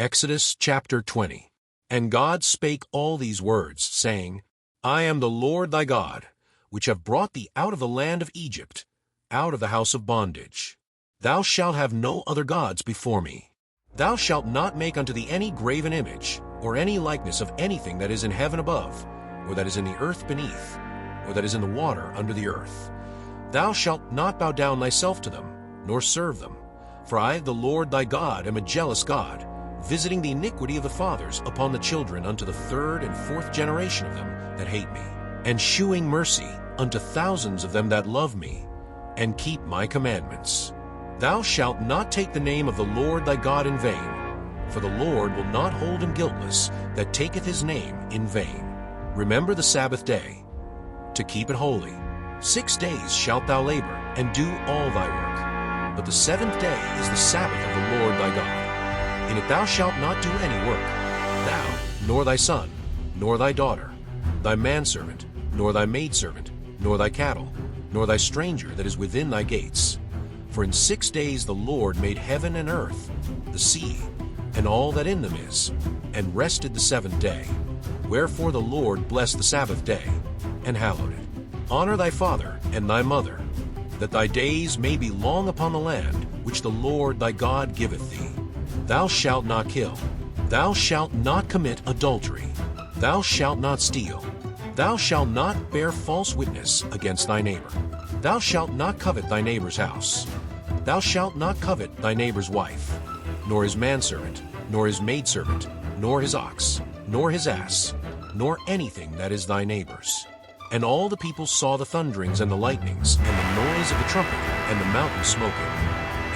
Exodus chapter 20. And God spake all these words, saying, I am the Lord thy God, which have brought thee out of the land of Egypt, out of the house of bondage. Thou shalt have no other gods before me. Thou shalt not make unto thee any graven image, or any likeness of anything that is in heaven above, or that is in the earth beneath, or that is in the water under the earth. Thou shalt not bow down thyself to them, nor serve them. For I, the Lord thy God, am a jealous God, visiting the iniquity of the fathers upon the children unto the third and fourth generation of them that hate me, and shewing mercy unto thousands of them that love me, and keep my commandments. Thou shalt not take the name of the Lord thy God in vain, for the Lord will not hold him guiltless that taketh his name in vain. Remember the Sabbath day, to keep it holy. 6 days shalt thou labor, and do all thy work. But the seventh day is the Sabbath of the Lord thy God. In it thou shalt not do any work, thou, nor thy son, nor thy daughter, thy manservant, nor thy maidservant, nor thy cattle, nor thy stranger that is within thy gates. For in 6 days the Lord made heaven and earth, the sea, and all that in them is, and rested the seventh day. Wherefore the Lord blessed the Sabbath day, and hallowed it. Honor thy father and thy mother, that thy days may be long upon the land which the Lord thy God giveth thee. Thou shalt not kill. Thou shalt not commit adultery. Thou shalt not steal. Thou shalt not bear false witness against thy neighbor. Thou shalt not covet thy neighbor's house. Thou shalt not covet thy neighbor's wife, nor his manservant, nor his maidservant, nor his ox, nor his ass, nor anything that is thy neighbor's. And all the people saw the thunderings and the lightnings, and the noise of the trumpet, and the mountain smoking.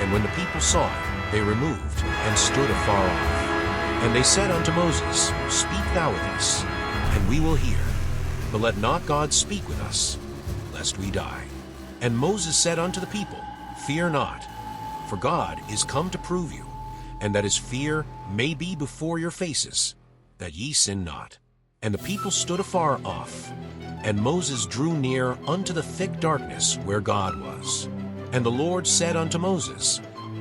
And when the people saw it, they removed, and stood afar off. And they said unto Moses, Speak thou with us, and we will hear. But let not God speak with us, lest we die. And Moses said unto the people, Fear not, for God is come to prove you, and that his fear may be before your faces, that ye sin not. And the people stood afar off, and Moses drew near unto the thick darkness where God was. And the Lord said unto Moses,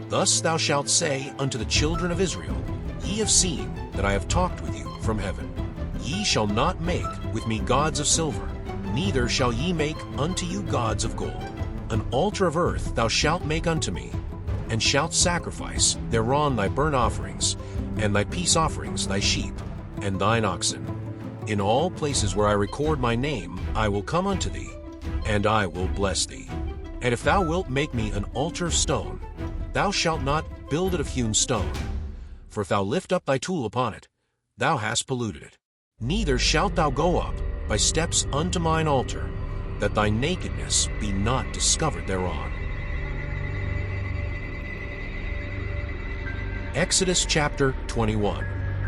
Thus thou shalt say unto the children of Israel, Ye have seen that I have talked with you from heaven. Ye shall not make with me gods of silver, neither shall ye make unto you gods of gold. An altar of earth thou shalt make unto me, and shalt sacrifice thereon thy burnt offerings, and thy peace offerings, thy sheep, and thine oxen. In all places where I record my name I will come unto thee, and I will bless thee. And if thou wilt make me an altar of stone, thou shalt not build it of hewn stone. For if thou lift up thy tool upon it, thou hast polluted it. Neither shalt thou go up by steps unto mine altar, that thy nakedness be not discovered thereon. Exodus chapter 21.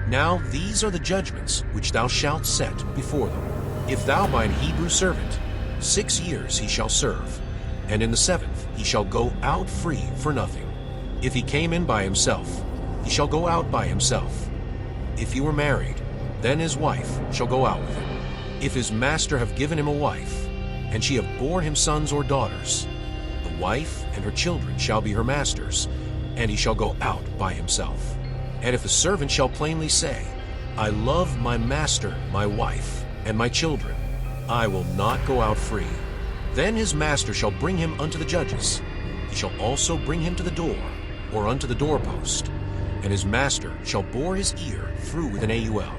Now these are the judgments which thou shalt set before them. If thou bind an Hebrew servant, 6 years he shall serve, and in the 7th he shall go out free for nothing. If he came in by himself, he shall go out by himself. If he were married, then his wife shall go out with him. If his master have given him a wife, and she have borne him sons or daughters, the wife and her children shall be her master's, and he shall go out by himself. And if the servant shall plainly say, I love my master, my wife, and my children, I will not go out free, then his master shall bring him unto the judges. He shall also bring him to the door, or unto the doorpost, and his master shall bore his ear through with an AUL,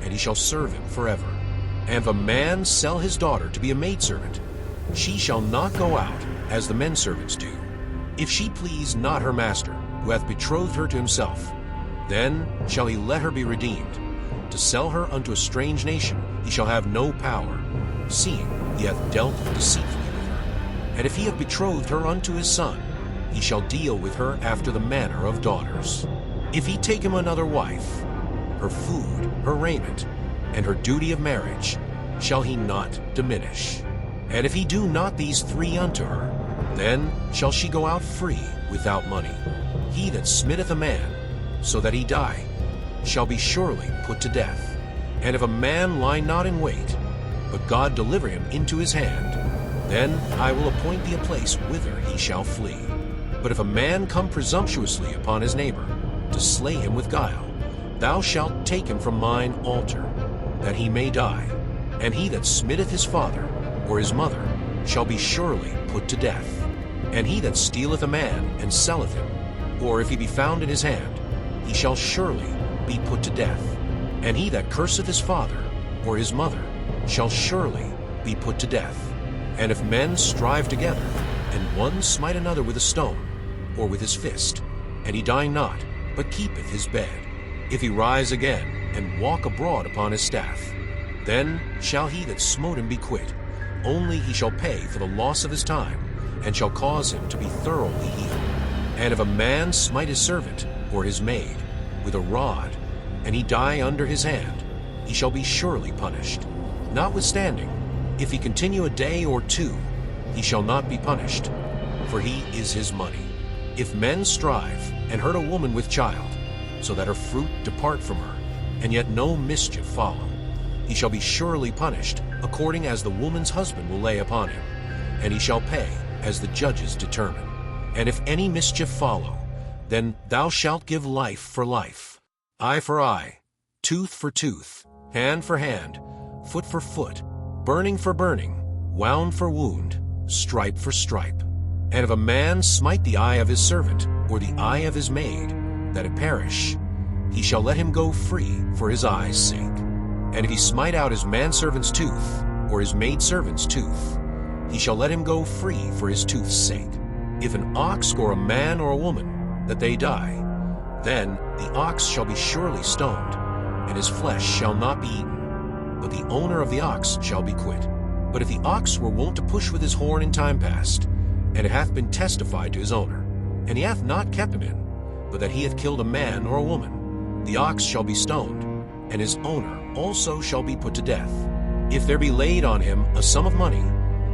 and he shall serve him forever. And if a man sell his daughter to be a maidservant, she shall not go out as the men servants do. If she please not her master, who hath betrothed her to himself, then shall he let her be redeemed. To sell her unto a strange nation he shall have no power, seeing he hath dealt deceitfully with her. And if he have betrothed her unto his son, he shall deal with her after the manner of daughters. If he take him another wife, her food, her raiment, and her duty of marriage shall he not diminish. And if he do not these 3 unto her, then shall she go out free without money. He that smitteth a man, so that he die, shall be surely put to death. And if a man lie not in wait, but God deliver him into his hand, then I will appoint thee a place whither he shall flee. But if a man come presumptuously upon his neighbor, to slay him with guile, thou shalt take him from mine altar, that he may die. And he that smitteth his father or his mother shall be surely put to death. And he that stealeth a man and selleth him, or if he be found in his hand, he shall surely be put to death. And he that curseth his father or his mother shall surely be put to death. And if men strive together, and one smite another with a stone, or with his fist, and he die not, but keepeth his bed, if he rise again, and walk abroad upon his staff, then shall he that smote him be quit. Only he shall pay for the loss of his time, and shall cause him to be thoroughly healed. And if a man smite his servant, or his maid, with a rod, and he die under his hand, he shall be surely punished. Notwithstanding, if he continue a day or two, he shall not be punished, for he is his money. If men strive, and hurt a woman with child, so that her fruit depart from her, and yet no mischief follow, he shall be surely punished, according as the woman's husband will lay upon him, and he shall pay as the judges determine. And if any mischief follow, then thou shalt give life for life, eye for eye, tooth for tooth, hand for hand, foot for foot, burning for burning, wound for wound, stripe for stripe. And if a man smite the eye of his servant, or the eye of his maid, that it perish, he shall let him go free for his eye's sake. And if he smite out his manservant's tooth, or his maidservant's tooth, he shall let him go free for his tooth's sake. If an ox or a man or a woman, that they die, then the ox shall be surely stoned, and his flesh shall not be eaten, but the owner of the ox shall be quit. But if the ox were wont to push with his horn in time past, and it hath been testified to his owner, and he hath not kept him in, but that he hath killed a man or a woman, the ox shall be stoned, and his owner also shall be put to death. If there be laid on him a sum of money,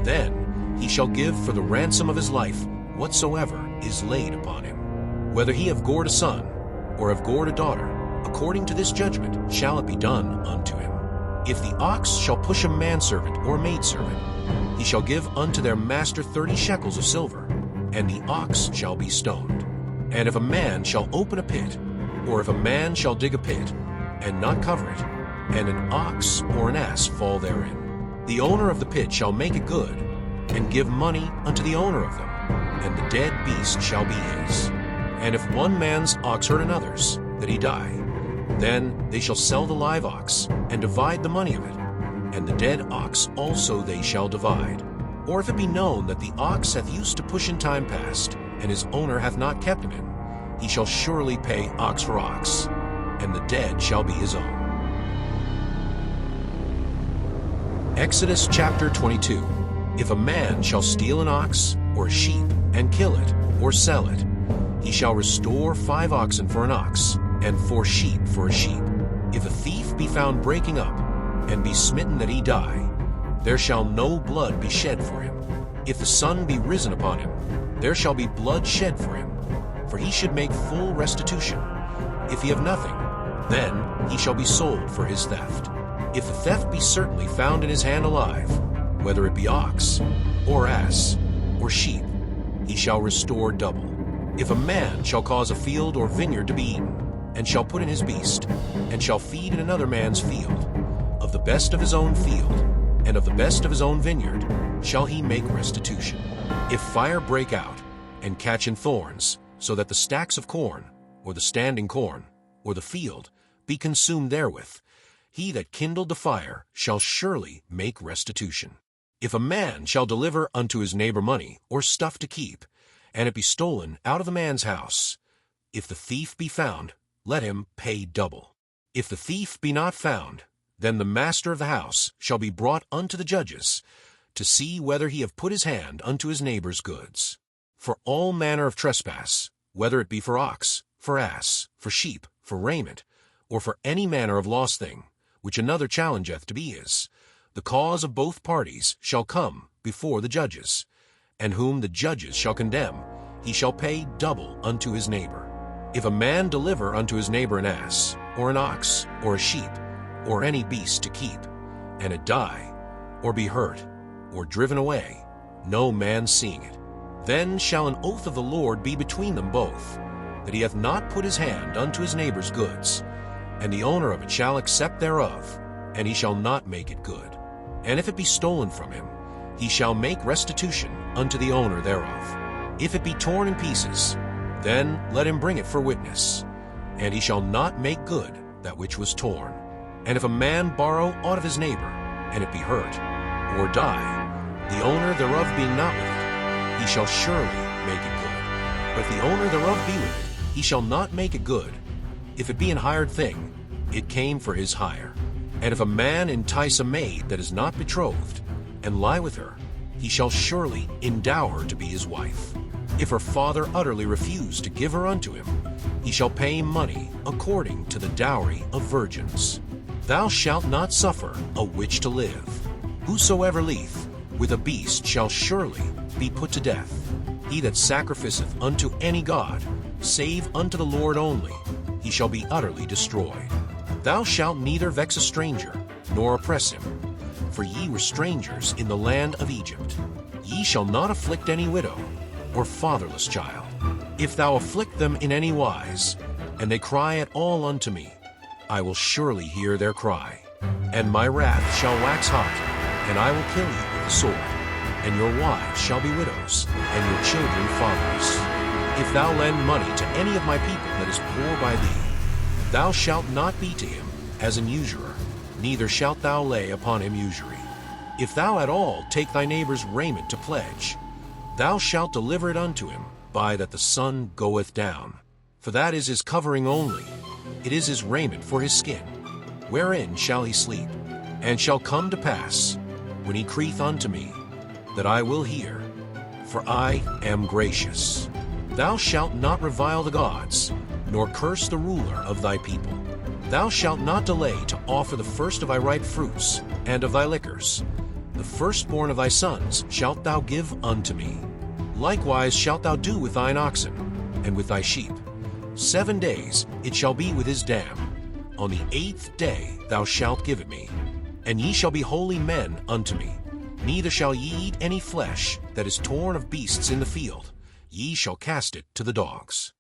then he shall give for the ransom of his life whatsoever is laid upon him. Whether he have gored a son, or have gored a daughter, according to this judgment shall it be done unto him. If the ox shall push a manservant or maidservant, he shall give unto their master 30 shekels of silver, and the ox shall be stoned. And if a man shall open a pit, or if a man shall dig a pit, and not cover it, and an ox or an ass fall therein, the owner of the pit shall make it good, and give money unto the owner of them, and the dead beast shall be his. And if one man's ox hurt another's, that he die, then they shall sell the live ox, and divide the money of it, and the dead ox also they shall divide. Or if it be known that the ox hath used to push in time past, and his owner hath not kept him in, he shall surely pay ox for ox, and the dead shall be his own. Exodus chapter 22. If a man shall steal an ox or a sheep, and kill it, or sell it, he shall restore 5 oxen for an ox, and 4 sheep for a sheep. If a thief be found breaking up, and be smitten that he die, there shall no blood be shed for him. If the sun be risen upon him, there shall be blood shed for him, for he should make full restitution. If he have nothing, then he shall be sold for his theft. If the theft be certainly found in his hand alive, whether it be ox, or ass, or sheep, he shall restore double. If a man shall cause a field or vineyard to be eaten, and shall put in his beast, and shall feed in another man's field, of the best of his own field, and of the best of his own vineyard, shall he make restitution. If fire break out, and catch in thorns, so that the stacks of corn, or the standing corn, or the field, be consumed therewith, he that kindled the fire shall surely make restitution. If a man shall deliver unto his neighbor money, or stuff to keep, and it be stolen out of the man's house, if the thief be found, let him pay double. If the thief be not found, then the master of the house shall be brought unto the judges, to see whether he have put his hand unto his neighbor's goods. For all manner of trespass, whether it be for ox, for ass, for sheep, for raiment, or for any manner of lost thing, which another challengeth to be his, the cause of both parties shall come before the judges, and whom the judges shall condemn, he shall pay double unto his neighbor. If a man deliver unto his neighbor an ass, or an ox, or a sheep, or any beast to keep, and it die, or be hurt, or driven away, no man seeing it, then shall an oath of the Lord be between them both, that he hath not put his hand unto his neighbor's goods, and the owner of it shall accept thereof, and he shall not make it good. And if it be stolen from him, he shall make restitution unto the owner thereof. If it be torn in pieces, then let him bring it for witness, and he shall not make good that which was torn. And if a man borrow aught of his neighbor, and it be hurt, or die, the owner thereof being not with it, he shall surely make it good. But if the owner thereof be with it, he shall not make it good. If it be an hired thing, it came for his hire. And if a man entice a maid that is not betrothed, and lie with her, he shall surely endow her to be his wife. If her father utterly refuse to give her unto him, he shall pay money according to the dowry of virgins. Thou shalt not suffer a witch to live. Whosoever lieth with a beast shall surely be put to death. He that sacrificeth unto any god, save unto the Lord only, he shall be utterly destroyed. Thou shalt neither vex a stranger, nor oppress him, for ye were strangers in the land of Egypt. Ye shall not afflict any widow, or fatherless child. If thou afflict them in any wise, and they cry at all unto me, I will surely hear their cry. And my wrath shall wax hot, and I will kill you with the sword. And your wives shall be widows, and your children fatherless. If thou lend money to any of my people that is poor by thee, thou shalt not be to him as an usurer, neither shalt thou lay upon him usury. If thou at all take thy neighbor's raiment to pledge, thou shalt deliver it unto him by that the sun goeth down. For that is his covering only, it is his raiment for his skin. Wherein shall he sleep? And shall come to pass, when he crieth unto me, that I will hear, for I am gracious. Thou shalt not revile the gods, nor curse the ruler of thy people. Thou shalt not delay to offer the first of thy ripe fruits, and of thy liquors. The firstborn of thy sons shalt thou give unto me. Likewise shalt thou do with thine oxen, and with thy sheep. 7 days it shall be with his dam. On the 8th day thou shalt give it me. And ye shall be holy men unto me. Neither shall ye eat any flesh that is torn of beasts in the field. Ye shall cast it to the dogs.